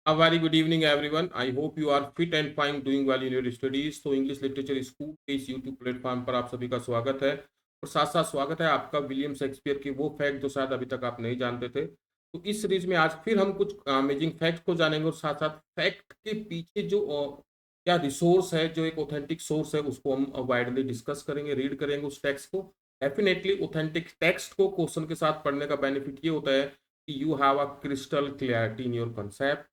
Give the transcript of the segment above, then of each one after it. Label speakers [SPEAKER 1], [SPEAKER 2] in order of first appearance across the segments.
[SPEAKER 1] A very good evening, everyone. I hope you are fit and fine, doing well in your studies. तो English literature school के इस YouTube platform पर आप सभी का स्वागत है और साथ साथ स्वागत है आपका विलियम शेक्सपियर के वो फैक्ट जो शायद अभी तक आप नहीं जानते थे। तो इस सीरीज में आज फिर हम कुछ अमेजिंग फैक्ट को जानेंगे और साथ साथ फैक्ट के पीछे जो क्या रिसोर्स है, जो एक ऑथेंटिक सोर्स है, उसको हम वाइडली डिस्कस करेंगे, रीड करेंगे उस टेक्स्ट को। डेफिनेटली ऑथेंटिक टेक्स्ट को क्वेश्चन के साथ पढ़ने का बेनिफिट ये होता है कि you have a crystal clarity in your concept.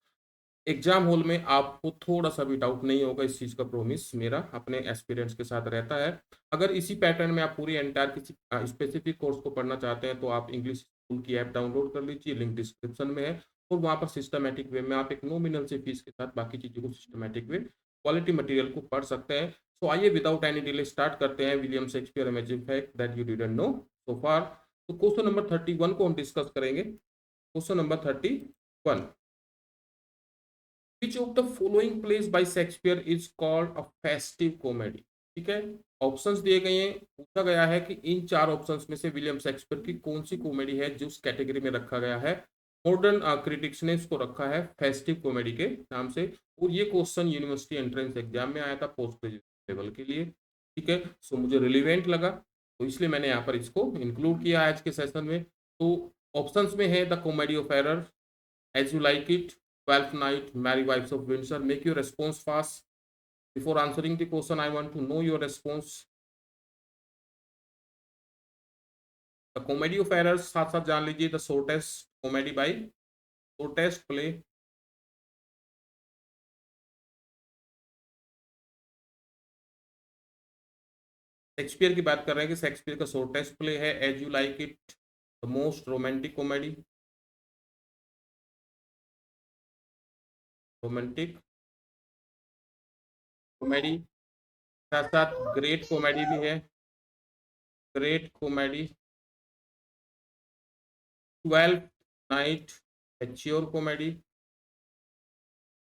[SPEAKER 1] Exam hall में आपको थोड़ा सा भी डाउट नहीं होगा, इस चीज का प्रोमिस मेरा अपने एक्सपीरियंस के साथ रहता है। अगर इसी पैटर्न में आप पूरी एंटायर किसी स्पेसिफिक कोर्स को पढ़ना चाहते हैं तो आप इंग्लिश स्कूल की ऐप डाउनलोड कर लीजिए, लिंक डिस्क्रिप्शन में है। और वहाँ पर सिस्टमेटिक वे में आप एक नॉमिनल से फीस के साथ बाकी चीजों को सिस्टमेटिक वे क्वालिटी मटेरियल को पढ़ सकते हैं। तो आइए विदाउट एनी डिले स्टार्ट करते हैं William Shakespeare amazing fact that you didn't know so far. तो क्वेश्चन नंबर 31 को हम डिस्कस करेंगे। Question number 31, Which of the following plays by Shakespeare is called a festive comedy? ठीक है, options दिए गए हैं, पूछा गया है कि इन चार ऑप्शंस में से विलियम शेक्सपियर की कौन सी कॉमेडी है जो उस कैटेगरी में रखा गया है। मॉडर्न क्रिटिक्स ने इसको रखा है फेस्टिव कॉमेडी के नाम से। और ये क्वेश्चन यूनिवर्सिटी एंट्रेंस एग्जाम में आया था पोस्ट ग्रेजुएट लेवल के लिए। ठीक है, सो मुझे रिलीवेंट लगा तो इसलिए मैंने यहाँ पर इसको इंक्लूड किया आज के सेशन में। तो ऑप्शंस में है the comedy of error, as you like it, Twelfth Night, Merry Wives of Windsor. Make your response fast. Before answering the question, I want to know your response. The Comedy of Errors साथ साथ जान लीजिए, The Shortest Comedy by Shortest Play. Shakespeare की बात कर रहे हैं कि शेक्सपियर का शॉर्टेस्ट प्ले है as you like it, the most romantic comedy, romantic comedy, साथ साथ ग्रेट कॉमेडी भी है, great comedy, 12th night, mature comedy,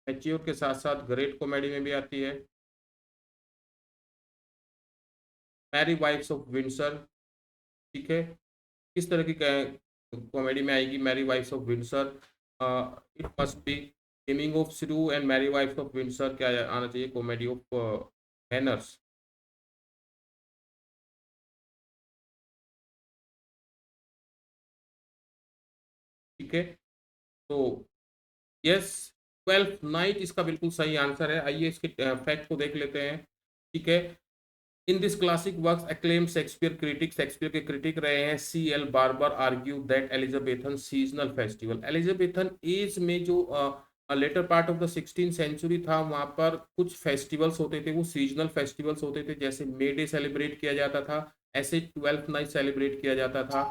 [SPEAKER 1] mature के साथ साथ ग्रेट कॉमेडी में भी आती है, मैरी वाइफ्स ऑफ विंडसर। ठीक है, किस तरह की कॉमेडी में आएगी Merry Wives of Windsor? It must be taming of shrew and Merry Wives of Windsor. क्या आना चाहिए? Comedy of manners. ठीक है, तो यस, 12th नाइट इसका बिल्कुल सही आंसर है। आइए इसके फैक्ट को देख लेते हैं। ठीक है, in this classic works acclaimed Shakespeare critic, Shakespeare के क्रिटिक रहे हैं C.L. Barber, argue that Elizabethan seasonal festival, Elizabethan age में जो latter part of the 16th century था, वहां पर कुछ फेस्टिवल्स होते थे, वो सीजनल फेस्टिवल्स होते थे। जैसे मे डे सेलिब्रेट किया जाता था, ऐसे 12th नाइट सेलिब्रेट किया जाता था।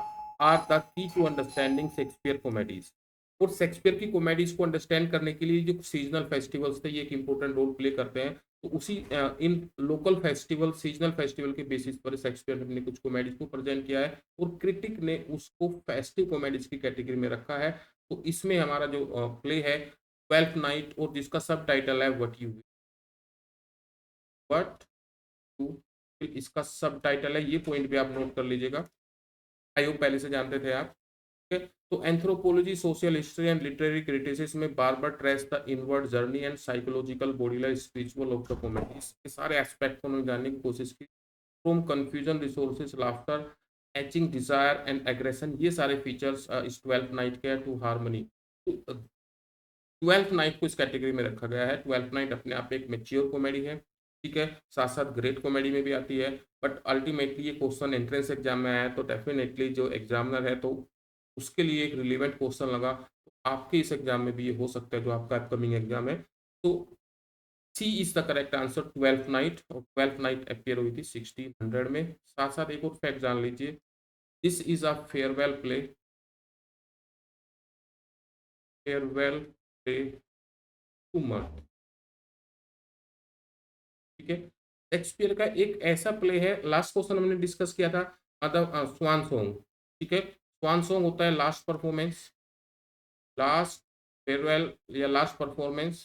[SPEAKER 1] Are the key to understanding Shakespeare comedies. और शेक्सपियर की कॉमेडीज को अंडरस्टैंड करने के लिए जो सीजनल फेस्टिवल्स थे, ये एक इंपॉर्टेंट रोल प्ले करते हैं। तो उसी इन लोकल फेस्टिवल, सीजनल फेस्टिवल के बेसिस पर शेक्सपियर ने कुछ कॉमेडीज को प्रेजेंट किया है और क्रिटिक ने उसको फेस्टिव कॉमेडीज की कैटेगरी में रखा है। तो इसमें हमारा जो प्ले है 12th नाइट, और जिसका सब टाइटल है वट यू, इसका सब टाइटल है, ये पॉइंट भी आप नोट कर लीजिएगा। आई होप पहले से जानते थे आप। ठीक है, तो anthropology, social history and literary criticism में बार trace the inward journey and psychological body spiritual of the comedy, इसके सारे एस्पेक्ट को उन्होंने जानने की कोशिश की। From confusion, resources, laughter, etching, desire and aggression, ये सारे फीचर्स इस 12th नाइट के, टू हार्मनी। 12th नाइट को इस कैटेगरी में रखा गया है। 12th नाइट अपने आप में एक मेच्योर कॉमेडी है। ठीक है, साथ साथ ग्रेट कॉमेडी में भी आती है। बट अल्टीमेटली ये क्वेश्चन एंट्रेंस एग्जाम में आया है, तो डेफिनेटली जो एग्जामिनर है तो उसके लिए एक रिलेवेंट क्वेश्चन लगा। तो आपके इस एग्जाम में भी ये हो सकता है, जो आपका अपकमिंग एग्जाम है। तो C is the correct answer, 12th night. और 12th नाइट अपियर हुई थी 1600 में। साथ साथ एक और फैक्ट जान लीजिए, this is a farewell play, farewell play to mirth. ठीक है, शेक्सपियर का एक ऐसा प्ले है, लास्ट क्वेश्चन हमने डिस्कस किया था, स्वान सॉन्ग। ठीक है, स्वान सॉन्ग होता है लास्ट परफॉर्मेंस, लास्ट फेयरवेल या लास्ट परफॉर्मेंस।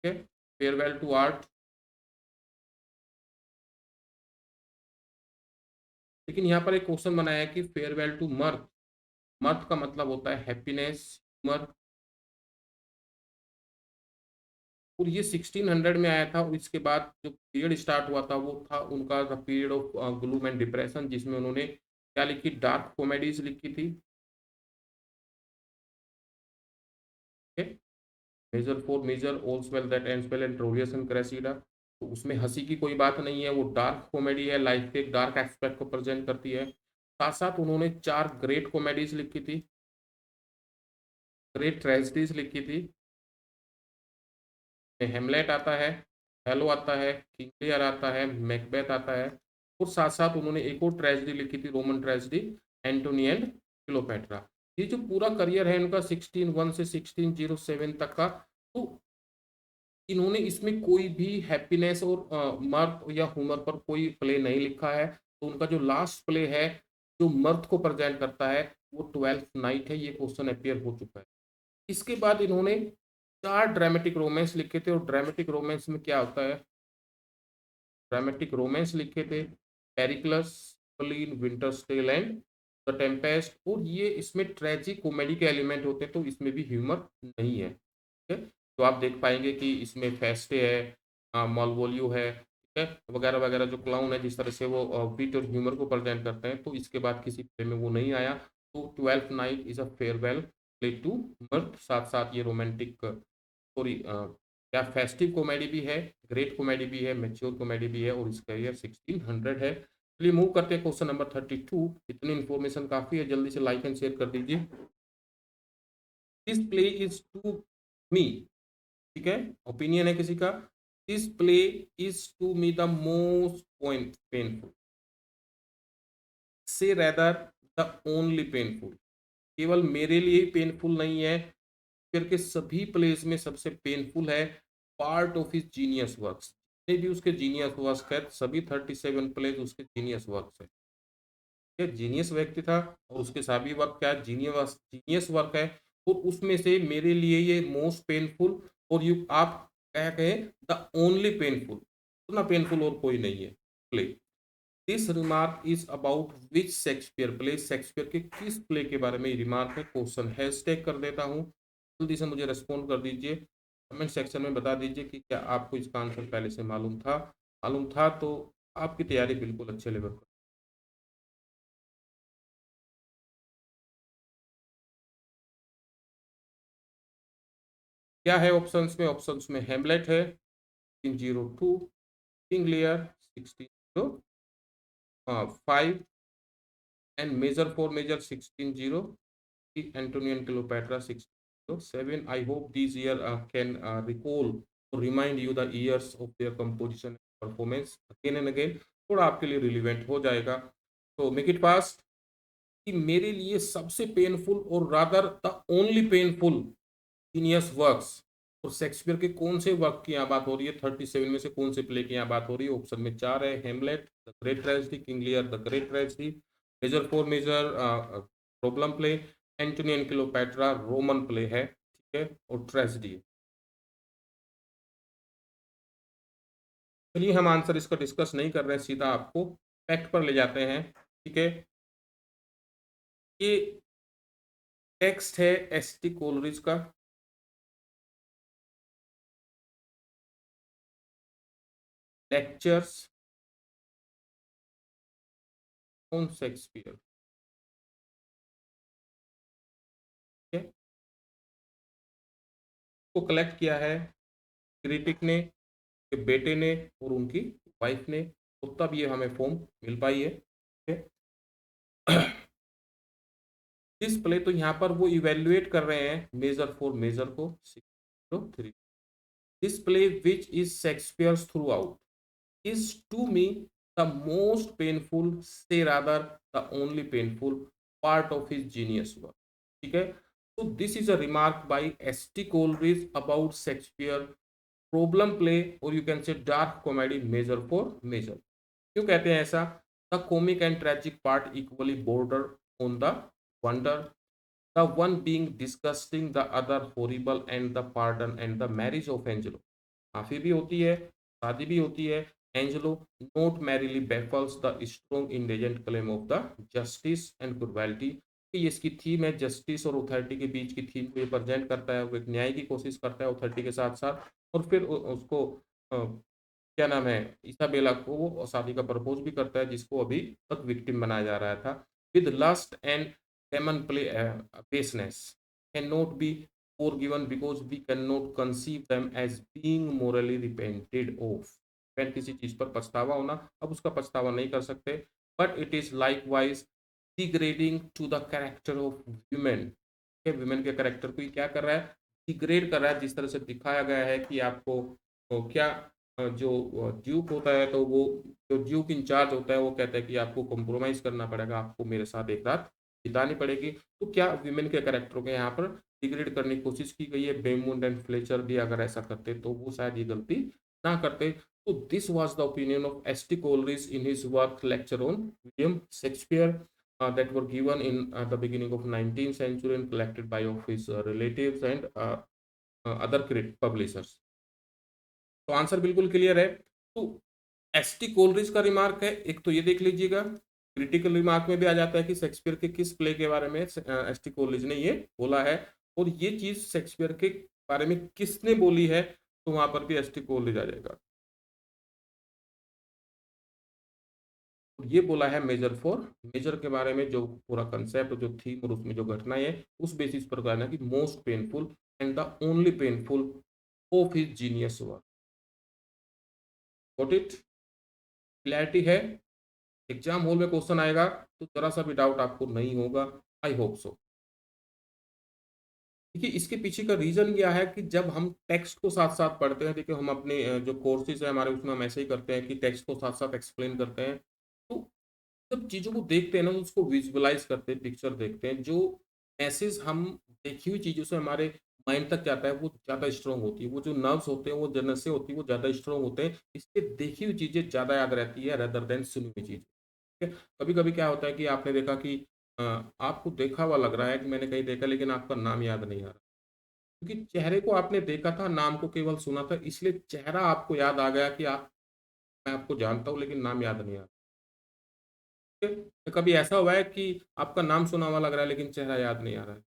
[SPEAKER 1] ठीक है, फेयरवेल टू आर्ट। लेकिन यहाँ पर एक क्वेश्चन बनाया है कि फेयरवेल टू मर्थ, मर्थ का मतलब होता है हैप्पीनेस, ह्यूमर, और ये 1600 में आया था। और इसके बाद जो पीरियड स्टार्ट हुआ था वो था उनका the period of gloom and depression, जिसमें उन्होंने क्या लिखी, डार्क कॉमेडीज लिखी थी। Measure for Measure, All's Well That Ends Well and Troilus and Cressida. तो उसमें हंसी की कोई बात नहीं है, वो डार्क कॉमेडी है, लाइफ के एक डार्क एस्पेक्ट को प्रेजेंट करती है। साथ साथ उन्होंने 4 ग्रेट कॉमेडीज लिखी थी, ग्रेट ट्रेजेडीज लिखी थी। हेमलेट आता है, हेलो आता है, किंग लियर आता है, मैकबेथ आता है। और साथ साथ उन्होंने एक और ट्रेजेडी लिखी थी, Roman tragedy, Antony and Cleopatra. ये जो पूरा करियर है इनका 1601 से 1607 तक का, तो इन्होंने इसमें कोई भी हैप्पीनेस और मर्द या हुमर पर कोई प्ले नहीं लिखा है। तो उनका जो लास्ट प्ले है जो मर्द को प्रेजेंट करता है वो 12th नाइट है। ये क्वेश्चन अपियर हो चुका है। इसके बाद इन्होंने 4 ड्रामेटिक रोमांस लिखे थे। और ड्रामेटिक रोमांस में क्या होता है, ड्रामेटिक रोमांस लिखे थे, पेरिक्लस, पलीन, Winter's Tale and The Tempest. और ये इसमें ट्रेजिक कॉमेडी के एलिमेंट होते हैं, तो इसमें भी ह्यूमर नहीं है। ठीक है, तो आप देख पाएंगे कि इसमें फेस्टे है, मालवोलियो है, ठीक है, वगैरह वगैरह, जो क्लाउन है जिस तरह से वो विट और ह्यूमर को प्रेजेंट करते हैं, तो इसके बाद किसी प्ले में वो नहीं आया। तो 12th night is a farewell play to mirth. साथ साथ ये रोमांटिक सॉरी क्या फेस्टिव कॉमेडी भी है, ग्रेट कॉमेडी भी है, मेच्योर कॉमेडी भी है, और इसका ईयर 1600 है। चलिए मूव करते हैं क्वेश्चन नंबर 32। इतनी इन्फॉर्मेशन काफी है, जल्दी से लाइक एंड शेयर कर दीजिए। This play is to me, ठीक है, ओपिनियन है किसी का। This play is to me the most point painful, से रेदर द ओनली पेनफुल। केवल मेरे लिए ही पेनफुल नहीं है, फिर के सभी प्लेस में सबसे पेनफुल है। Part of his genius works, जितने भी उसके जीनियस वर्क है, सभी 37 प्लेस उसके जीनियस वर्क्स है। ये जीनियस व्यक्ति था और उसके सभी वर्क क्या जीनियस जीनियस वर्क है। और उसमें से मेरे लिए ये मोस्ट पेनफुल, और यू आप क्या कहें द ओनली पेनफुल, उतना पेनफुल और कोई नहीं है play. This remark is about which Shakespeare play, Shakespeare के किस प्ले के बारे में रिमार्क है। क्वेश्चन हैशटैग कर देता हूँ, जल्दी से मुझे रेस्पॉन्ड कर दीजिए, कमेंट सेक्शन में बता दीजिए कि क्या आपको इसका आंसर पहले से मालूम था। मालूम था तो आपकी तैयारी बिल्कुल अच्छे लेवल पर। क्या है ऑप्शंस में, ऑप्शंस में हेमलेट है 1602, King Lear 1605 and Measure for Measure 1600, Antonio and Cleopatra 1607. I hope these year can recall or remind you the years of their composition and performance again and again. थोड़ा आपके लिए relevant हो जाएगा। तो make it fast. कि मेरे लिए सबसे पेनफुल और rather the only painful genius works, और शेक्सपियर के कौन से वर्क की यहाँ बात हो रही है, 37 में से कौन से प्ले की यहाँ बात हो रही है। ऑप्शन में 4 है, Hamlet, the great tragedy, King Lear, the great tragedy, Measure for Measure, problem play, Antony and Cleopatra Roman play है, ठीक है, और ट्रेजेडी है। चलिए हम आंसर इसका डिस्कस नहीं कर रहे हैं, सीधा आपको फैक्ट पर ले जाते हैं। ठीक है, ये टेक्स्ट है एस.टी. कोलरिज का, लेक्चर्स ऑन शेक्सपियर। ठीक है, को कलेक्ट किया है क्रिटिक ने, के बेटे ने और उनकी वाइफ ने, तो तब ये हमें फॉर्म मिल पाई है। ठीक है, डिस्प्ले तो यहाँ पर वो इवेल्युएट कर रहे हैं मेजर फॉर मेजर को 603। Display which is Shakespeare through out is to me the most painful, say rather the only painful part of his genius work. ठीक है, so this is a remark by S.T. Coleridge about Shakespeare problem play, or you can say dark comedy measure for measure। क्यों कहते हैं ऐसा, the comic and tragic part equally border on the wonder, the one being disgusting, the other horrible, and the pardon and the marriage of Angelo। माफी भी होती है, शादी भी होती है। Angelo not merrily baffles the strong indigent claim of the justice and cruelty। ये इसकी थीम है, जस्टिस और अथॉरिटी के बीच की थीम को ये प्रेजेंट करता है। वो एक न्याय की कोशिश करता है अथॉरिटी के साथ साथ, और फिर उसको क्या नाम है, इसाबेला को वो शादी का प्रपोज भी करता है, जिसको अभी तक विक्टिम बनाया जा रहा था। With lust and demon play baseness can not be forgiven because we cannot conceive them as being morally repented of। किसी चीज पर पछतावा होना, अब उसका पछतावा नहीं कर सकते, but it is likewise degrading to the character of women. Women के कैरेक्टर को ये क्या कर रहा है, डिग्रेड कर रहा है। जिस तरह से दिखाया गया है कि आपको क्या जो ड्यूक होता है, तो वो जो ड्यूक इंचार्ज होता है वो कहता है कि आपको कॉम्प्रोमाइज करना पड़ेगा, आपको मेरे साथ एक रात बितानी पड़ेगी। तो क्या विमेन के कैरेक्टर को यहाँ पर डिग्रेड करने की कोशिश की गई है। बेमुंड एंड फ्लेचर भी अगर ऐसा करते तो वो शायद ये गलती ना करते। तो this was the opinion of ST. Coleridge in his work lecture on William Shakespeare that were given in the beginning of 19th century and collected by of his relatives and other publishers। तो answer बिल्कुल clear है। तो ST. Coleridge का remark है, एक तो ये देख लीजिएगा। क्रिटिकल रिमार्क में भी आ जाता है कि शेक्सपियर के किस प्ले के बारे में एस.टी. कोलरिज ने ये बोला है, और ये चीज शेक्सपियर के बारे में किसने बोली है, तो वहां पर भी एस.टी. कोलरिज आ जाएगा। ये बोला है मेजर फॉर, मेजर के बारे में जो पूरा कंसेप्ट, जो थीम और उसमें जो घटनाएं है, उस बेसिस पर कहना कि most painful and the only painful of his genius work. Got it? Clarity है? एग्जाम हॉल में क्वेश्चन आएगा तो जरा सा भी डाउट आपको नहीं होगा, आई होप सो। देखिए इसके पीछे का रीजन क्या है कि जब हम टेक्स्ट को साथ साथ पढ़ते हैं, देखिए हम अपने जो कोर्सेज है हमारे, उसमें हम ऐसे ही करते हैं कि टेक्स्ट को साथ साथ एक्सप्लेन करते हैं। तो जब चीज़ों को देखते हैं ना, उसको विजुअलाइज करते हैं, पिक्चर देखते हैं, जो मैसेज हम देखी हुई चीज़ों से हमारे माइंड तक जाता है वो ज़्यादा स्ट्रॉन्ग होती है। वो जो नर्व्स होते हैं, वो जो नसें होती है वो ज़्यादा स्ट्रॉन्ग होते हैं, इसलिए देखी हुई चीज़ें ज़्यादा याद रहती है रेदर देन सुनी हुई चीज़। ठीक है? कभी कभी क्या होता है कि आपने देखा कि आपको देखा हुआ लग रहा है कि मैंने कहीं देखा, लेकिन आपका नाम याद नहीं आ रहा, क्योंकि चेहरे को आपने देखा था, नाम को केवल सुना था, इसलिए चेहरा आपको याद आ गया कि आप, मैं आपको जानता हूँ लेकिन नाम याद नहीं आ रहा। ठीक है? तो कभी ऐसा हुआ है कि आपका नाम सुना हुआ लग रहा है लेकिन चेहरा याद नहीं आ रहा है?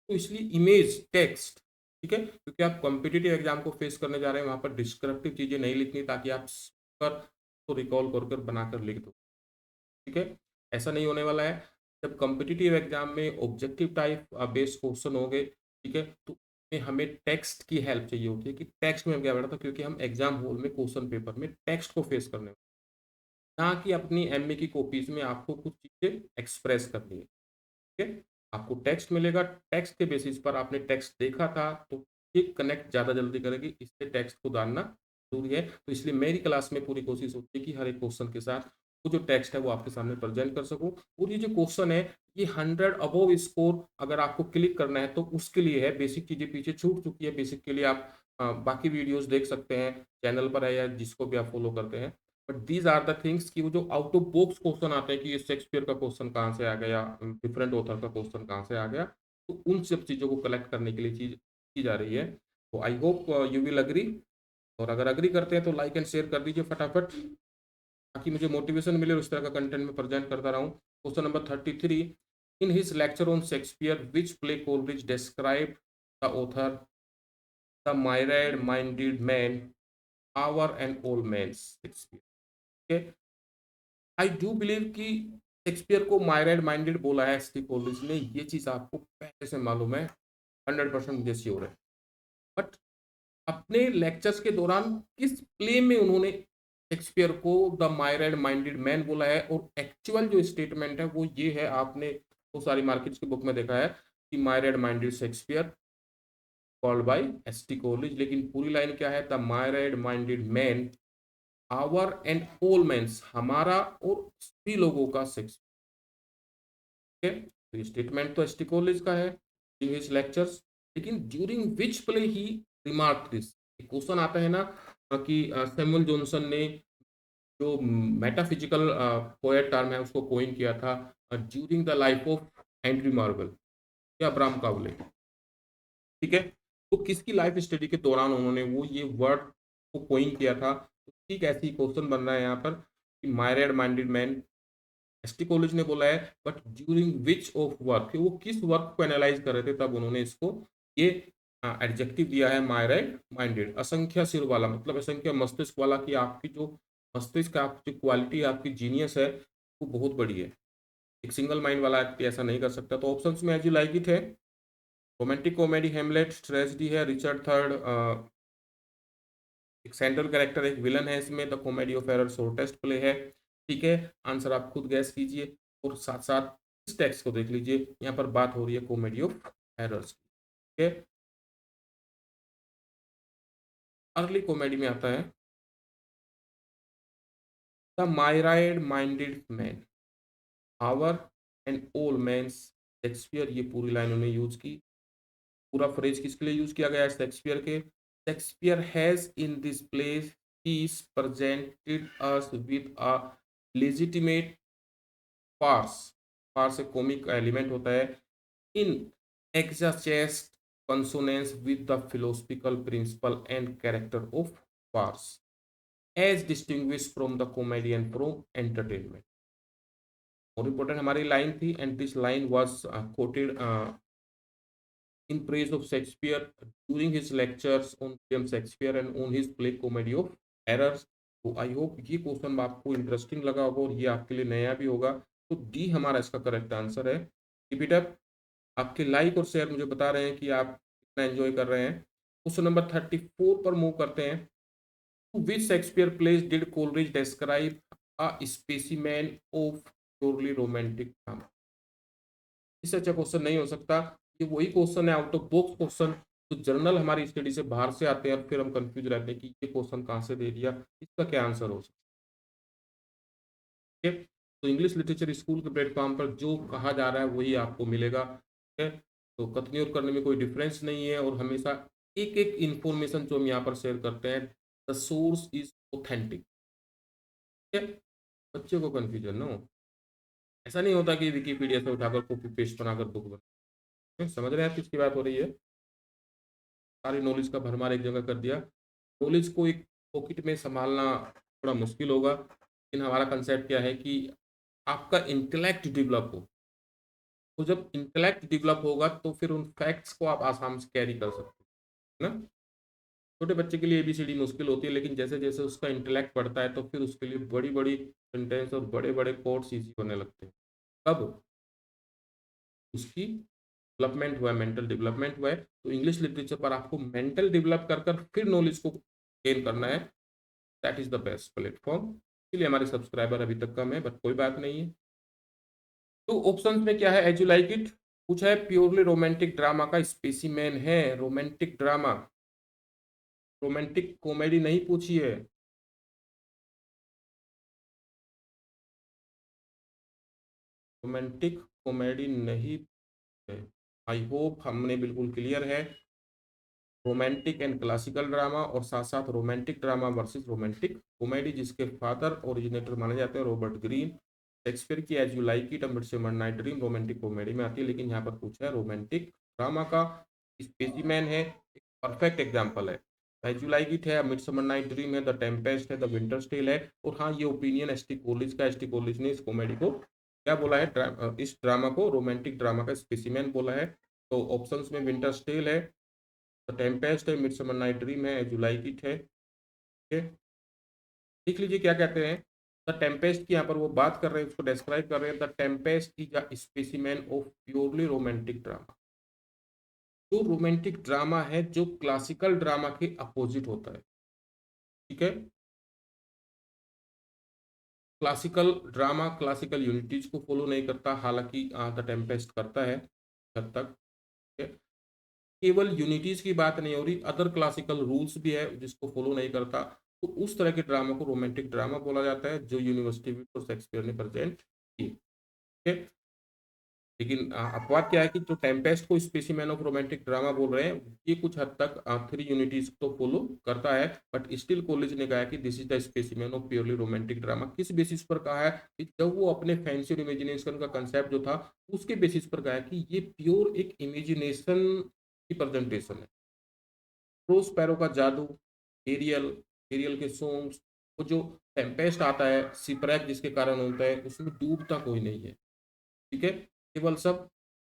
[SPEAKER 1] तो इसलिए इमेज टेक्स्ट, ठीक है, क्योंकि आप कॉम्पिटिटिव एग्जाम को फेस करने जा रहे हैं, वहां पर डिस्क्रिप्टिव चीजें नहीं लिखनी ताकि आप कर तो रिकॉल कर बनाकर लिख दो। ठीक है, ऐसा नहीं होने वाला है। जब कॉम्पिटिटिव एग्जाम में ऑब्जेक्टिव टाइप बेस्ड क्वेश्चन हो गए, ठीक है, तो उसमें हमें टेक्स्ट की हेल्प चाहिए होती है कि टेक्स्ट में हम क्या बैठा था, क्योंकि हम एग्जाम हॉल में क्वेश्चन पेपर में टेक्स्ट को फेस करने, ना कि अपनी एमए की कॉपीज में आपको कुछ चीजें एक्सप्रेस करनी है। ठीक है, आपको टेक्स्ट मिलेगा, टेक्स्ट के बेसिस पर आपने टेक्स्ट देखा था तो ये कनेक्ट ज़्यादा जल्दी करेगी, इसलिए टेक्स्ट को जानना जरूरी है। तो इसलिए मेरी क्लास में पूरी कोशिश होती है कि हर एक क्वेश्चन के साथ वो जो टेक्स्ट है वो आपके सामने प्रेजेंट कर सकूं। और ये जो क्वेश्चन है, ये 100 अबोव स्कोर अगर आपको क्लिक करना है तो उसके लिए है। बेसिक चीज़ें पीछे छूट चुकी है, बेसिक के लिए आप बाकी वीडियोस देख सकते हैं, चैनल पर है या जिसको भी आप फॉलो करते हैं। But these are the things कि वो जो आउट ऑफ बॉक्स क्वेश्चन आते हैं कि ये शेक्सपियर का क्वेश्चन कहाँ से आ गया, डिफरेंट ऑथर का क्वेश्चन कहाँ से आ गया, तो उन सब चीज़ों को कलेक्ट करने के लिए चीज की जा रही है। तो I hope you will agree, और अगर अग्री करते हैं तो लाइक एंड शेयर कर दीजिए फटाफट, ताकि मुझे मोटिवेशन मिले और इस तरह का कंटेंट में प्रेजेंट करता रहूँ। Question number 33, in his lecture on Shakespeare which play Coleridge describe the author the myriad minded man, our and old man Shakespeare. I do believe कि शेक्सपियर को मायराइड माइंडेड बोला है एस.टी. कोलरिज ने, ये चीज आपको पहले से मालूम है, 100% मुझे श्योर है। बट अपने लेक्चर्स के दौरान किस प्ले में उन्होंने शेक्सपियर को द मायराइड माइंडेड मैन बोला है, और एक्चुअल जो स्टेटमेंट है वो ये है, आपने बहुत सारी मार्केट्स की बुक में देखा है कि myriad minded Shakespeare called by S T. Coleridge, लेकिन पूरी लाइन क्या है, the myriad minded man, our and all men's, हमारा और सभी लोगों का सेक्स। तो स्टेटमेंट तो एस.टी. कोलरिज का है इन हिज लेक्चर्स, लेकिन during which play he remark this. Question आता है ना कि सैमुअल जॉनसन ने जो मेटाफिजिकल पोएट टर्म है उसको कोइन किया था during the life of Henry Marvel या अब्राहम कावले। ठीक है, तो किसकी लाइफ स्टडी के दौरान उन्होंने वो ये वर्ड को कोइन किया था। तो ठीक ऐसे ही क्वेश्चन बन रहा है यहाँ पर कि myriad minded man ST college ने बोला है, but during which of work, वो किस वर्क को एनालाइज कर रहे थे तब उन्होंने इसको ये एडजेक्टिव दिया है मायराइड माइंडेड, असंख्य सिर वाला, मतलब असंख्य मस्तिष्क वाला, कि आपकी जो मस्तिष्क, आपकी क्वालिटी, आपकी जीनियस है वो बहुत बड़ी है। एक सिंगल माइंड वाला व्यक्ति ऐसा नहीं कर सकता। तो ऑप्शंस में एज यू लाइक इट है, रोमांटिक कॉमेडी हेमलेट, ट्रेजेडी है रिचर्ड थर्ड, एक सेंट्रल कैरेक्टर, एक विलन है इसमें, the comedy of error, shortest play है। ठीक है, आंसर आप खुद गैस कीजिए और साथ साथ इस टेक्स्ट को देख लीजिए, यहाँ पर बात हो रही है कॉमेडी ऑफ एरर्स। ठीक है, अर्ली कॉमेडी में आता है the myriad minded man, our and old man Shakespeare, ये पूरी लाइन उन्होंने यूज की। पूरा फ्रेज किसके लिए यूज किया गया है? शेक्सपियर के। Shakespeare has in this place piece presented us with a legitimate farce, farce एक कॉमिक एलिमेंट होता है, in exact consonance with the philosophical principle and character of farce, as distinguished from the comedy and from entertainment। और important हमारी line थी, and this line was quoted in praise of Shakespeare during his lectures on William Shakespeare and on his play Comedy of Errors। तो I hope ये question आपको interesting लगा होगा और ये आपके लिए नया भी होगा। तो डी हमारा इसका करेक्ट आंसर है। Keep it up. आपके लाइक और शेयर मुझे बता रहे हैं कि आप कितना एंजॉय कर रहे हैं। क्वेश्चन नंबर 34 पर मूव करते हैं। Which Shakespeare plays did Coleridge describe a specimen of purely romantic drama? इससे अच्छा क्वेश्चन नहीं हो सकता। ये वही क्वेश्चन है, आउट ऑफ बॉक्स क्वेश्चन, तो जर्नल हमारी स्टडी से बाहर से आते हैं और फिर हम कंफ्यूज रहते हैं कि ये क्वेश्चन कहाँ से दे दिया, इसका क्या आंसर हो सकता है। तो इंग्लिश लिटरेचर स्कूल के प्लेटफॉर्म पर जो कहा जा रहा है वही आपको मिलेगा। ठीक है, तो कथनी और करने में कोई डिफरेंस नहीं है, और हमेशा एक एक इंफॉर्मेशन जो हम यहाँ पर शेयर करते हैं, द सोर्स इज ऑथेंटिक। ठीक है, बच्चे को कंफ्यूजन ना हो। ऐसा नहीं होता कि विकीपीडिया से उठाकर कॉपी पेस्ट बनाकर बुक बना। समझ रहे हैं आप किसकी बात हो रही है? सारी नॉलेज का भरमार एक जगह कर दिया। नॉलेज को एक पॉकेट में संभालना थोड़ा मुश्किल होगा, लेकिन हमारा कंसेप्ट क्या है कि आपका इंटेलेक्ट डेवलप हो। तो जब इंटेलेक्ट डेवलप होगा तो फिर उन फैक्ट्स को आप आसानी से कैरी कर सकते हैं ना। छोटे बच्चे के लिए एबीसीडी मुश्किल होती है, लेकिन जैसे जैसे उसका इंटेलेक्ट बढ़ता है तो फिर उसके लिए बड़ी बड़ी सेंटेंस और बड़े बड़े कोड्स ईजी होने लगते हैं। कब उसकी डेवलपमेंट हुआ है, मेंटल डेवलपमेंट हुआ है। तो इंग्लिश लिटरेचर पर आपको मेंटल डेवलप कर कर फिर नॉलेज को गेन करना है। That is the best platform. इसलिए हमारे सब्सक्राइबर अभी तक कम है, बट कोई बात नहीं है। तो ऑप्शंस में क्या है? एज यू लाइक इट पूछा है, प्योरली रोमांटिक ड्रामा का स्पेसिमेन है। रोमांटिक ड्रामा, रोमांटिक कॉमेडी नहीं पूछी है। रोमांटिक कॉमेडी नहीं है। आई होप हमने बिल्कुल क्लियर है। रोमांटिक एंड क्लासिकल ड्रामा, और साथ साथ romantic drama versus romantic comedy, जिसके फादर ओरिजिनेटर माने जाते हैं रॉबर्ट ग्रीन। शेक्सपियर की as you like it, Midsummer Night Dream romantic comedy में आती है, लेकिन यहाँ पर पूछा है रोमांटिक ड्रामा का स्पेसिमेन है, एक परफेक्ट एग्जाम्पल है। एज यू लाइक इट है, मिडसमर नाइट ड्रीम है, द टेम्पेस्ट है, द विंटर स्टेल है। और हाँ, ये ओपिनियन एस टी कॉलेज का, एस टी कॉलेज ने इस कॉमेडी को क्या बोला है, इस ड्रामा को रोमांटिक ड्रामा का स्पेसिमेन बोला है। तो ऑप्शंस में विंटर स्टेल है, द टेम्पेस्ट है, मिडसमर नाइट ड्रीम है, एज यू लाइक इट है। ठीक है, देख लीजिए क्या कहते हैं। द टेम्पेस्ट की यहाँ पर वो बात कर रहे हैं, उसको डिस्क्राइब कर रहे हैं। The Tempest is a specimen of purely romantic drama. जो रोमांटिक ड्रामा है जो क्लासिकल ड्रामा के अपोजिट होता है। ठीक है, क्लासिकल ड्रामा क्लासिकल यूनिटीज को फॉलो नहीं करता, हालांकि द टेम्पेस्ट करता है हद तक। ठीक है? केवल यूनिटीज की बात नहीं हो रही, अदर क्लासिकल रूल्स भी है जिसको फॉलो नहीं करता। तो उस तरह के ड्रामा को रोमांटिक ड्रामा बोला जाता है, जो यूनिवर्सिटी और शेक्सपियर ने प्रेजेंट किए। ठीक है, लेकिन अपवाद क्या है कि जो टेम्पेस्ट को स्पेसिमेन ऑफ रोमांटिक ड्रामा बोल रहे हैं, ये कुछ हद तक थ्री यूनिटीज तो फॉलो करता है, बट स्टिल कॉलेज ने कहा है कि this is the specimen of purely romantic drama. किस बेसिस पर कहा है? कि जब वो अपने फैंसी और इमेजिनेशन का कंसेप्ट जो था, उसके बेसिस पर कहा है कि ये प्योर एक इमेजिनेशन की प्रेजेंटेशन है। प्रोस्पेरो का जादू, एरियल, एरियल के सॉन्ग्स, वो जो टेम्पेस्ट आता है, शिपरैक जिसके कारण होता है, उसमें डूबता कोई नहीं है। ठीक है, केवल सब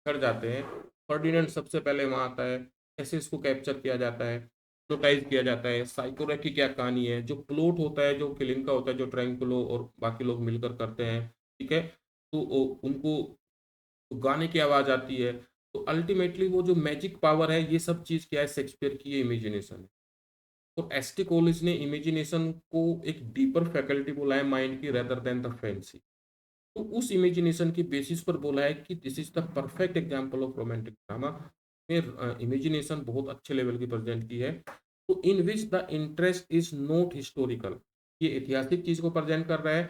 [SPEAKER 1] कर जाते हैं। फर्डिनेंड सबसे पहले वहां आता है, कैसे इसको कैप्चर किया जाता है, प्रोटाइज किया जाता है, साइकोरैक की क्या कहानी है, जो प्लॉट होता है, जो फिल्म का होता है, जो ट्रैंकुलो और बाकी लोग मिलकर करते हैं। ठीक है, तो उनको तो गाने की आवाज आती है। तो अल्टीमेटली वो जो मैजिक पावर है, ये सब चीज क्या है, शेक्सपियर की इमेजिनेशन है। और एसटी कॉलेज ने इमेजिनेशन को एक डीपर फैकल्टी बोला है माइंड की, रेदर देन द फैंसी। तो उस इमेजिनेशन की बेसिस पर बोला है कि this is the perfect example of romantic drama में इमेजिनेशन बहुत अच्छे लेवल की प्रेजेंट की है। तो in which the interest is not historical, ये ऐतिहासिक चीज को प्रेजेंट कर रहा है,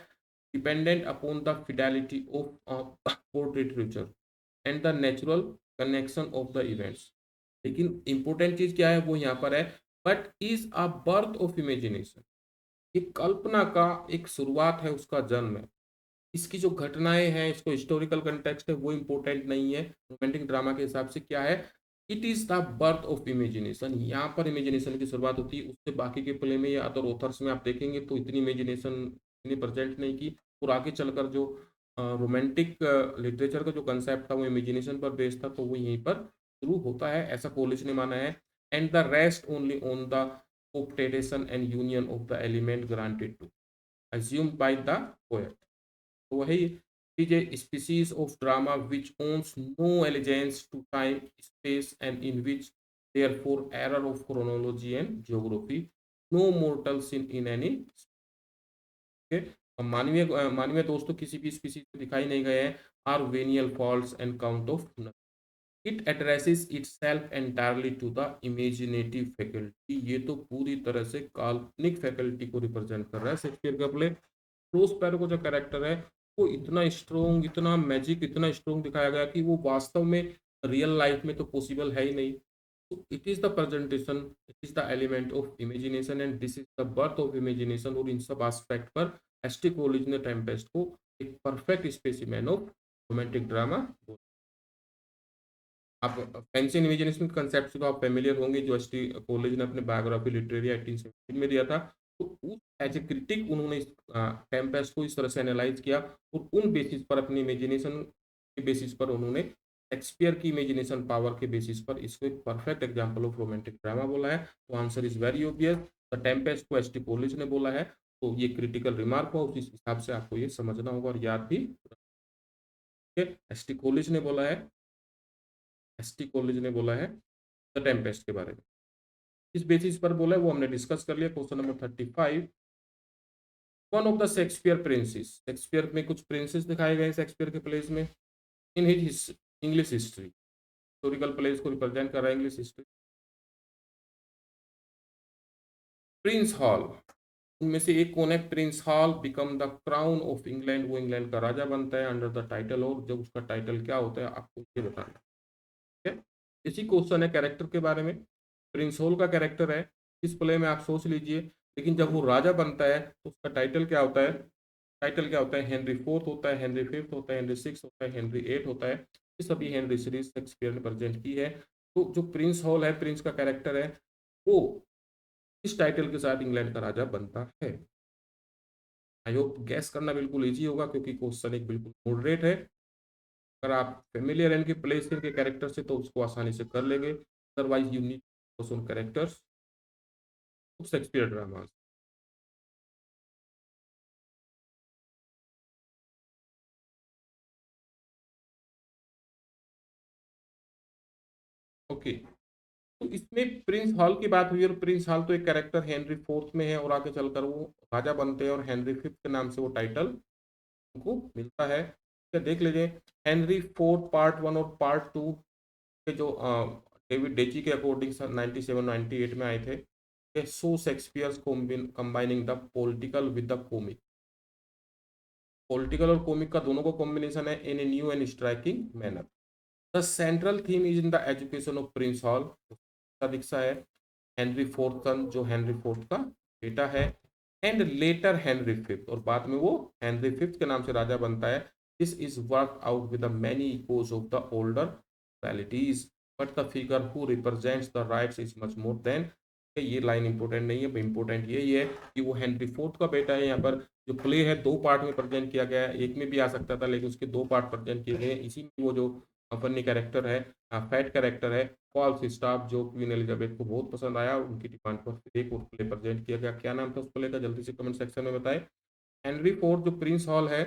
[SPEAKER 1] dependent upon the fidelity of portrait literature and the natural connection of the events. लेकिन इंपॉर्टेंट चीज क्या है वो यहाँ पर है, but is a birth of imagination, ये कल्पना का एक शुरुआत है, उसका जन्म है। इसकी जो घटनाएं हैं, इसको हिस्टोरिकल कंटेक्स्ट है वो इंपॉर्टेंट नहीं है। रोमांटिक ड्रामा के हिसाब से क्या है, it is the birth of imagination, यहाँ पर इमेजिनेशन की शुरुआत होती है। उससे बाकी के प्ले में या अदर ऑथर्स में आप देखेंगे तो इतनी इमेजिनेशन इतनी प्रेजेंट नहीं की। और आगे चलकर जो रोमांटिक लिटरेचर का जो कंसेप्ट था वो इमेजिनेशन पर बेस्ड था, तो वो यहीं पर शुरू होता है, ऐसा कॉलेज ने माना है। And the rest only on the cooperation and union of the element granted to assumed by the poet। तो वही is a species of drama which owns no allegiance to time, space, and in which therefore error of chronology and geography no mortal sin in any। okay? मानवीय दोस्तों किसी भी species में दिखाई नहीं गए हैं, are venial faults and count of. It addresses itself entirely to the imaginative faculty, ये तो पूरी तरह से काल्पनिक फैकल्टी को रिप्रेजेंट कर रहा है शेक्सपियर का प्ले। प्रोस्पेरो को जो कैरेक्टर है वो इतना स्ट्रोंग, इतना मैजिक, इतना स्ट्रोंग दिखाया गया कि वो वास्तव में रियल लाइफ में तो पॉसिबल है ही नहीं। तो it is the presentation, it is the element of imagination and this is the birth of imagination. और इन सब एस्पेक्ट पर एसटी कॉलेज ने टेम्पेस्ट को एक perfect specimen of romantic drama. आप फैंसी इमेजिनेशन कंसेप्ट से तो आप फेमिलियर होंगे, जो एसटी कॉलेज ने अपने बायोग्राफी लिटरेरी 1817 में दिया था। तो उस एज ए क्रिटिक उन्होंने इस टेम्पेस्ट को इस तरह से एनालाइज किया, और उन बेसिस पर अपनी इमेजिनेशन के बेसिस पर उन्होंने शेक्सपियर की इमेजिनेशन पावर के बेसिस पर इसको एक perfect example of romantic drama बोला है। तो answer is very obvious, the Tempest को एसटी कॉलेज ने बोला है। तो ये क्रिटिकल रिमार्क हुआ, उस हिसाब से आपको ये समझना होगा और याद भी। एसटी कॉलेज ने बोला है, एसटी कॉलेज ने बोला है द टेम्पेस्ट के बारे में, इस बेसिस पर बोला है वो हमने डिस्कस कर लिया। Question number 35, one of the Shakespeare princess, Shakespeare में कुछ प्रिंसेस दिखाए गए शेक्सपियर के प्लेस में in his English history, historical place को रिप्रेजेंट कर रहा है इंग्लिश हिस्ट्री। प्रिंस हॉल, उनमें से एक कौन है, Prince hall become the crown of England, वो इंग्लैंड का राजा बनता है अंडर द टाइटल, और जब उसका टाइटल क्या होता है आपको ये बताना है। इसी क्वेश्चन है कैरेक्टर के बारे में, प्रिंस हॉल का कैरेक्टर है इस प्ले में, आप सोच लीजिए। लेकिन जब वो राजा बनता है तो उसका टाइटल क्या होता है, टाइटल क्या होता है, हेनरी फोर्थ होता है, हेनरी फिफ्थ होता है, हेनरी सिक्स होता है, हेनरी एट होता है। ये सभी हेनरी सीरीज शेक्सपियर ने प्रेजेंट की है। तो जो प्रिंस हॉल है, प्रिंस का कैरेक्टर है, वो इस टाइटल के साथ इंग्लैंड का राजा बनता है। आई होप गैस करना बिल्कुल इजी होगा, क्योंकि क्वेश्चन एक बिल्कुल मॉडरेट है। अगर आप फेमिलियर इनके प्लेस के कैरेक्टर से तो उसको आसानी से कर लेंगे, otherwise you need on characters Shakespeare drama. Okay, तो इसमें प्रिंस हॉल की बात हुई, और प्रिंस हॉल तो एक कैरेक्टर हेनरी फोर्थ में है, और आगे चलकर वो राजा बनते हैं, और हेनरी फिफ्थ के नाम से वो टाइटल उनको मिलता है। तो देख लीजिए, हेनरी फोर्थ पार्ट वन और पार्ट टू के जो डेविड डेची के अकॉर्डिंग 97-98 में आए थे, so Shakespeare combining the political with the comic, political और कॉमिक का दोनों को कॉम्बिनेशन है in a new and striking manner. The central theme is in the education of prince Hal, का दिक्सा है हेनरी फोर्थ सन, जो हेनरी फोर्थ का बेटा है, एंड लेटर हेनरी फिफ्थ, और बाद में वो हेनरी फिफ्थ के नाम से राजा बनता है। This is work out with the many echoes of the older realities, but the figure who represents the rights is much more than ये लाइन इंपॉर्टेंट नहीं है, इंपॉर्टेंट यही है कि वो हेनरी फोर्थ का बेटा है। यहाँ पर जो प्ले है दो पार्ट में प्रेजेंट किया गया है, एक में भी आ सकता था लेकिन उसके दो पार्ट प्रेजेंट किए गए हैं। इसी में वो जो फनी कैरेक्टर है, फैट कैरेक्टर है फॉल्स स्टाफ, जो क्वीन एलिजाबेथ को बहुत पसंद आया, उनकी डिमांड पर फिर एक और प्ले प्रेजेंट किया गया। क्या नाम था उस प्ले का, जल्दी से कमेंट सेक्शन में बताएं। हेनरी फोर्थ जो प्रिंस हॉल है,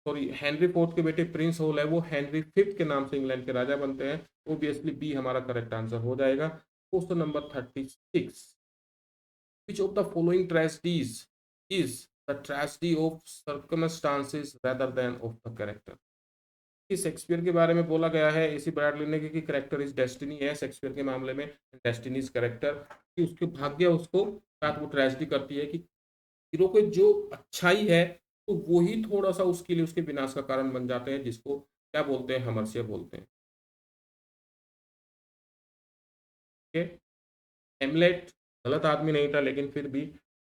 [SPEAKER 1] सॉरी हेनरी फोर्थ के बेटे प्रिंस हॉल है, वो हेनरी फिफ्थ के नाम से इंग्लैंड के राजा बनते हैं। ऑब्वियसली बी हमारा करेक्ट आंसर हो जाएगा। Question number 36, which of the following tragedies is the tragedy of circumstances rather than of the character? कि शेक्सपियर के बारे में बोला गया है, इसी ब्रैडली ने कि करेक्टर इज डेस्टिनी है शेक्सपियर के मामले में, डेस्टिनी इज करेक्टर, कि उसके भाग्य उसको साथ वो ट्रेजेडी करती है कि हीरो को जो अच्छाई है तो वही थोड़ा सा उसके लिए उसके विनाश का कारण बन जाते हैं, जिसको क्या बोलते हैं, हमर्सिया बोलते हैं। हेमलेट गलत आदमी नहीं था लेकिन फिर भी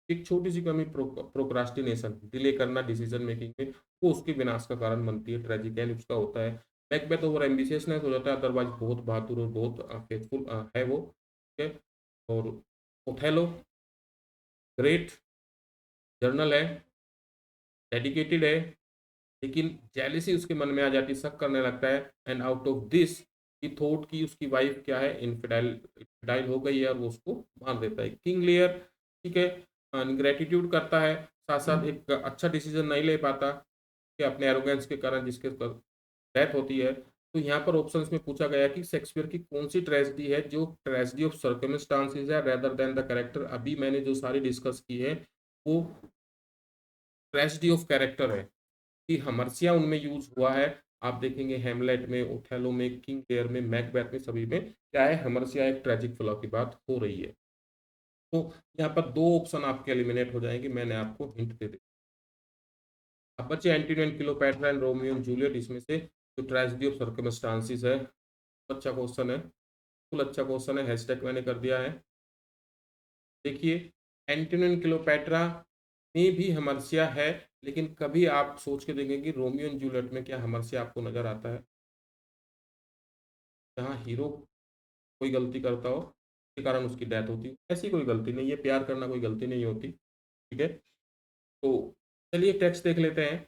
[SPEAKER 1] एक छोटी सी कमी प्रोक्रास्टिनेशन, डिले करना डिसीजन मेकिंग में, वो उसके विनाश का कारण बनती है। ट्रेजिक एंड उसका होता है। मैकबेथ ओवर एम्बिशियसनेस हो जाता है, अदरवाइज बहुत बहादुर और बहुत फेथफुल है वो। ठीक है। और ओथेलो ग्रेट जर्नल है, डेडिकेटेड है, लेकिन जेलिसी उसके मन में आ जाती है, शक करने लगता है, and out of this he thought कि उसकी वाइफ क्या है, इनफिडाइल हो गई है, और वो उसको मार देता है। किंग लियर, ठीक है, ग्रेटिट्यूड करता है, साथ साथ एक अच्छा डिसीजन नहीं ले पाता कि अपने एरोगेंस के कारण, जिसके डेथ होती है। तो यहाँ पर ऑप्शंस में पूछा गया कि शेक्सपियर की कौन सी ट्रेजेडी है जो ट्रेजेडी ऑफ सर्कमस्टांसेस है रेदर देन द कैरेक्टर। अभी मैंने जो सारी डिस्कस की है वो ट्रेजेडी ऑफ कैरेक्टर है, कि हमर्सिया उनमें यूज हुआ है। आप देखेंगे हेमलेट में, ओथेलो में, किंग लेयर में, मैकबेथ में, सभी में क्या है, हमर्सिया एक ट्रेजिक फ्लॉ की बात हो रही है। तो यहाँ पर दो ऑप्शन आपके एलिमिनेट हो जाएंगे, मैंने आपको हिंट दे दी। अब बचे Antonio and Cleopatra and Romeo and Juliet, इसमें से जो ट्रेजेडी ऑफ सर्कमस्टांसेस है, अच्छा क्वेश्चन है, बिल्कुल अच्छा क्वेश्चन है, हैशटैग मैंने कर दिया है। देखिए एंटोनियो एंड क्लियोपैट्रा में भी हमर्सिया है, लेकिन कभी आप सोच के देखेंगे कि रोमियो एंड जूलियट में क्या हमर्सिया आपको नजर आता है, जहाँ हीरो कोई गलती करता हो के कारण उसकी डेथ होती है। ऐसी कोई गलती नहीं है, प्यार करना कोई गलती नहीं होती। ठीक है। तो चलिए टेक्स्ट देख लेते हैं।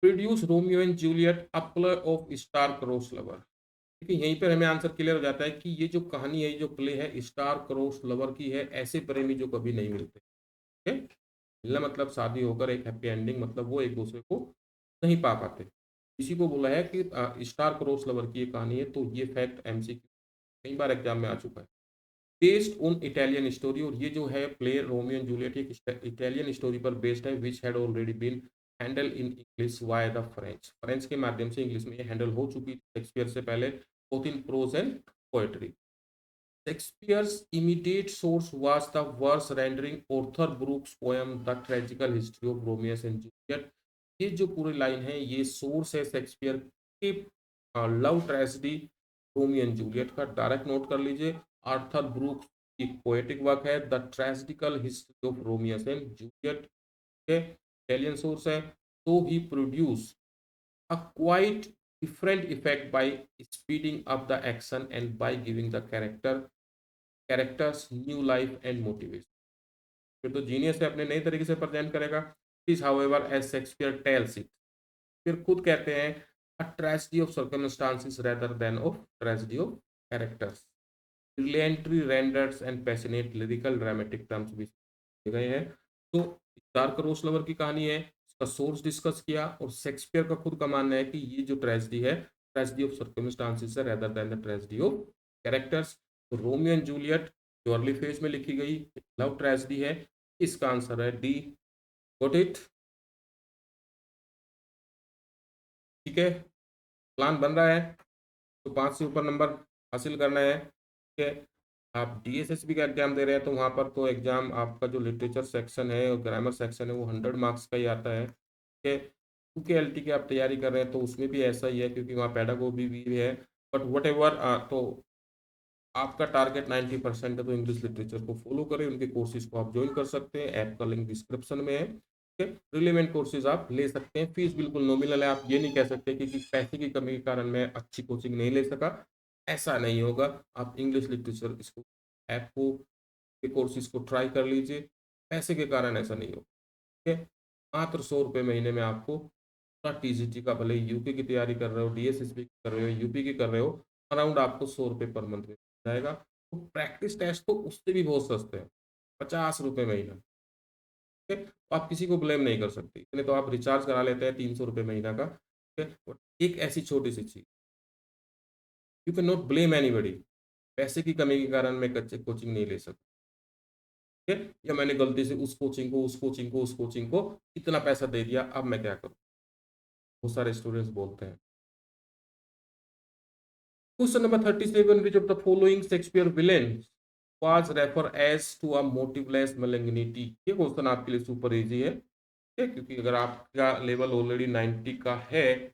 [SPEAKER 1] Produce Romeo and Juliet a play of star cross lover. देखिए यहीं पर हमें आंसर क्लियर हो जाता है कि ये जो कहानी है, ये जो प्ले है, स्टार क्रॉस लवर की है, ऐसे प्रेमी जो कभी नहीं मिलते। ठीक है। मिलना मतलब शादी होकर एक हैप्पी एंडिंग, मतलब वो एक दूसरे को नहीं पा पाते। इसी को बोला है कि स्टार क्रॉस लवर की ये कहानी है। तो ये फैक्ट एमसीक्यू कई बार एग्जाम में आ चुका है। बेस्ड ऑन इटालियन स्टोरी, और ये जो है प्ले रोमियो एंड जूलियट एक इटालियन स्टोरी पर बेस्ड है, which had already been handled in English via the French. French के माध्यम से इंग्लिश में ये हैंडल हो चुकी थी शेक्सपियर से पहले, both in prose and poetry. Shakespeare's immediate source was the verse rendering Arthur Brooks' poem The Tragical History of Romeo and Juliet। ये जो पूरी लाइन है ये सोर्स है शेक्सपियर की love tragedy Romeo and Juliet का। डायरेक्ट नोट कर लीजिए, आर्थर ब्रूक्स की पोएटिक वर्क है the tragical history of Romeo and Juliet के, इटालियन सोर्स है। तो he produce a quite different effect by speeding up the action and by giving the characters new life and motivation। फिर तो genius है, अपने नए तरीके से प्रेजेंट करेगा। Is however as Shakespeare tells it, फिर खुद कहते हैं a tragedy of circumstances rather than of tragedy of characters. Brilliantly renders and passionate lyrical dramatic terms भी दिए गए हैं। तो डार्क रोज लवर की कहानी है, इसका सोर्स डिस्कस किया, और शेक्सपियर का खुद का मानना है कि ये जो ट्रेजेडी है, ट्रेजेडी ऑफ सर्कमस्टांसेस है rather than the tragedy of characters. तो रोमियो एंड जूलियट जो अर्ली फेज में लिखी गई लव ट्रेजेडी है, इसका आंसर है डी। Got it? ठीक है, प्लान बन रहा है। तो 5 से ऊपर नंबर हासिल करना है। ठीक है। आप डीएसएसबी का एग्जाम दे रहे हैं तो वहाँ पर तो एग्जाम आपका जो लिटरेचर सेक्शन है और ग्रामर सेक्शन है वो 100 मार्क्स का ही आता है। ठीक है। क्योंकि एलटी की आप तैयारी कर रहे हैं तो उसमें भी ऐसा ही है, क्योंकि वहाँ पेडागोगी भी है। बट वट एवर, तो आपका टारगेट 90% है, तो इंग्लिश लिटरेचर को फॉलो करें, उनके कोर्सेज को आप ज्वाइन कर सकते हैं, ऐप का लिंक डिस्क्रिप्शन में है। ठीक है। रिलेवेंट कोर्सेज आप ले सकते हैं, फीस बिल्कुल नॉमिनल है। आप ये नहीं कह सकते कि पैसे की कमी के कारण मैं अच्छी कोचिंग नहीं ले सका, ऐसा नहीं होगा। आप इंग्लिश लिटरेचर इसको ऐप को, के कोर्सेज को ट्राई कर लीजिए। पैसे के कारण ऐसा नहीं हो, ठीक है। मात्र 100 रुपये महीने में आपको पूरा टीजीटी का, भले यूपी की तैयारी कर रहे हो, डीएसएसबी की कर रहे हो, यूपी की कर रहे हो, अराउंड आपको 100 रुपये पर मंथ में जाएगा। तो प्रैक्टिस टेस्ट तो उससे भी बहुत सस्ते हैं, 50 रुपये महीना, ठीक है। तो आप किसी को ब्लेम नहीं कर सकते, इतने तो आप रिचार्ज करा लेते हैं 300 रुपये महीना का, ठीक है। और एक ऐसी छोटी सी चीज, you can not blame anybody, पैसे की कमी के कारण मैं कच्चे कोचिंग नहीं ले सकता, ठीक है, या मैंने गलती से उस कोचिंग को, उस कोचिंग को, उस कोचिंग को इतना पैसा दे दिया, अब मैं क्या करूं। बहुत सारे स्टूडेंट्स बोलते हैं। Question number 37, which of the following Shakespeare villain was referred as to a motiveless malignity? ये क्वेश्चन आपके लिए सुपर इजी है, ठीक है, क्योंकि अगर आपका लेवल ऑलरेडी 90 का है,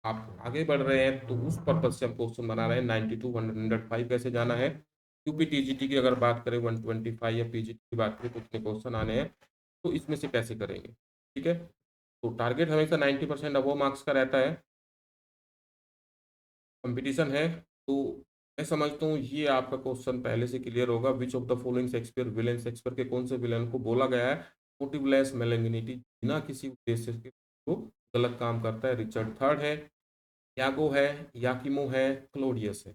[SPEAKER 1] आप आगे बढ़ रहे हैं, तो उस पर्पज से हम क्वेश्चन बना रहे हैं। 92 105 कैसे जाना है। यूपी टीजीटी की अगर बात करें 125, या पीजीटी की बात करें तो कितने क्वेश्चन आने हैं, तो इसमें से कैसे करेंगे, ठीक है। तो टारगेट हमेशा 90% अबव मार्क्स का रहता है, कंपटीशन है। तो मैं समझता हूँ ये आपका क्वेश्चन पहले से क्लियर होगा। Which of the following Shakespeare villain, Shakespeare के कौन से विलेन को बोला गया है मोटिवलेस मेलेंगिनिटी, बिना किसी उद्देश्य के वो गलत काम करता है। रिचर्ड थर्ड है, यागो है, याकिमो है, क्लोडियस है,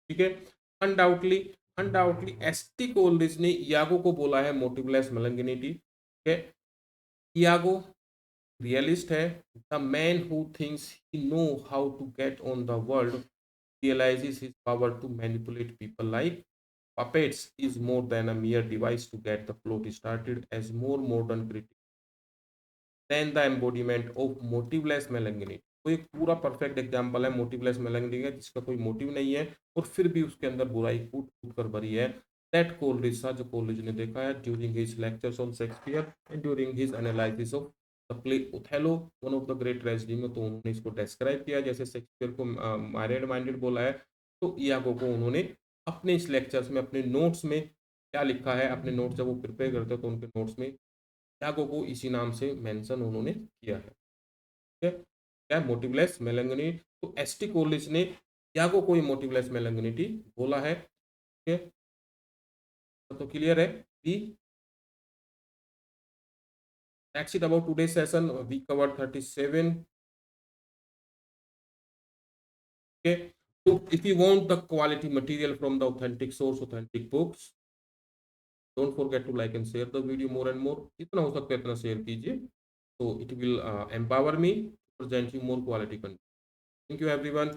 [SPEAKER 1] ठीक है। अनडाउटली, अनडाउटली एसटी कोल्रिज ने यागो को बोला है मोटिवलेस मेलेंगिनिटी, ठीक है। यागो रियलिस्ट है। The man who thinks he knows how to get on the world realizes his power to manipulate people like puppets is more than a mere device to get the plot started as more modern critic than the embodiment of motiveless melancholy। तो एक पूरा perfect example है मोटिवलेस मेलेंगनी का, जिसका कोई motive नहीं है और फिर भी उसके अंदर बुराई कूट कूट कर भरी है। दैट कोलरिज सा, जो कोलरिज ने देखा है during his lectures on Shakespeare and during his analysis of the play Othello, one of the great tragedy में, तो उन्होंने इसको डिस्क्राइब किया जैसे शेक्सपियर को मैरिड माइंडेड बोला है, तो इयागो को उन्होंने अपने इस लेक्चर्स में, अपने नोट्स में क्या लिखा है, अपने नोट्स जब वो प्रिपेयर करते हैं तो उनके नोट्स में इयागो को इसी नाम से मेंशन उन्होंने किया है, ठीक है। क्या मोटिवलेस मेलेंगनी, तो एसटी कोलिस ने यागो को मोटिवलेस मेलेंगनिटी बोला है, ठीक है। तो क्लियर है कि that's it about today's session. We covered 37, okay. So if you want the quality material from the authentic source, authentic books, don't forget to like and share the video more and more. जितना हो सकता है इतना share कीजिए, so it will empower me to present you more quality content. Thank you everyone.